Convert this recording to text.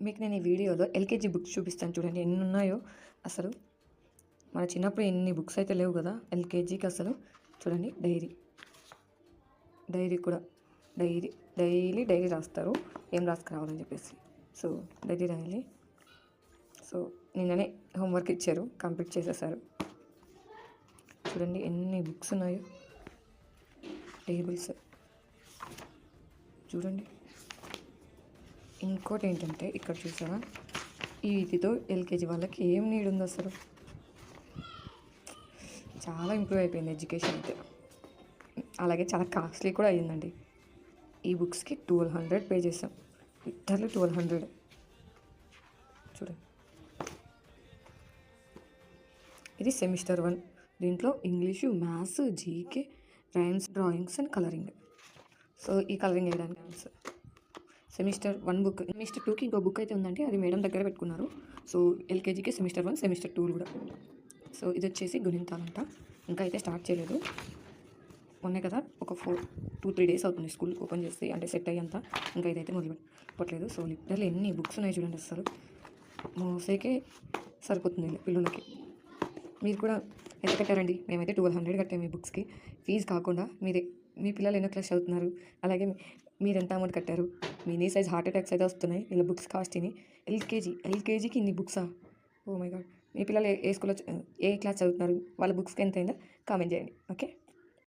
మీకు నేను ఈ వీడియోలో ఎల్కేజీ బుక్స్ చూపిస్తాను చూడండి ఎన్ని ఉన్నాయో. అసలు మన చిన్నప్పుడు ఎన్ని బుక్స్ అయితే లేవు కదా ఎల్కేజీకి. అసలు చూడండి డైరీ కూడా డైలీ రాస్తారు ఏం రాసుకురావాలని చెప్పేసి. సో డైలీ రాయాలి. సో నిన్ననే హోంవర్క్ ఇచ్చారు, కంప్లీట్ చేసేసారు. చూడండి ఎన్ని బుక్స్ ఉన్నాయో, టేబుల్స్ చూడండి. ఇంకోటి ఏంటంటే ఇక్కడ చూసారా, ఈ వీటితో ఎల్కేజీ వాళ్ళకి ఏం నీడ్ ఉంది అసలు. చాలా ఇంప్రూవ్ అయిపోయింది ఎడ్యుకేషన్ అయితే. అలాగే చాలా కాస్ట్లీ కూడా అయ్యిందండి. ఈ బుక్స్కి 1200 పే చేసాం, లిటర్లీ 1200. చూడండి ఇది సెమిస్టర్ 1. దీంట్లో English, maths, GK, rhymes, drawings and colouring. So ఈ కలరింగ్ వేయడానికి సెమిస్టర్ 1 బుక్. సెమిస్టర్ 2కి ఇంకో బుక్ అయితే ఉందండి, అది మేడం దగ్గర పెట్టుకున్నారు. సో ఎల్కేజీకి సెమిస్టర్ 1, సెమిస్టర్ 2 కూడా. సో ఇది వచ్చేసి గుణింతాలంట. ఇంకా అయితే స్టార్ట్ చేయలేదు, మొన్నే కదా ఒక 2-3 డేస్ అవుతుంది స్కూల్ ఓపెన్ చేసి, అంటే సెట్ అయ్యేంత. ఇంకా ఇదైతే మొదలు పెట్టలేదు. సో లిటరల్ ఎన్ని బుక్స్ ఉన్నాయి చూడండి, అసలు మోసేకే సరిపోతుంది పిల్లలకి. మీరు కూడా ఎంత కట్టారండి? మేమైతే 1200 కట్టాము ఈ బుక్స్కి. ఫీజు కాకుండా మీ పిల్లలు ఎన్నో క్లాస్ చదువుతున్నారు, అలాగే మీరు ఎంత అమౌంట్ కట్టారు? మినీ సైజ్ హార్ట్ అటాక్స్ అయితే వస్తున్నాయి వీళ్ళ బుక్స్ కాస్ట్ అని. ఎల్కేజీకి ఇన్ని బుక్సా? Oh my God. మీ పిల్లలు ఏ క్లాస్ చదువుతున్నారు, వాళ్ళ బుక్స్కి ఎంత అయిందో కామెంట్ చేయండి. ఓకే.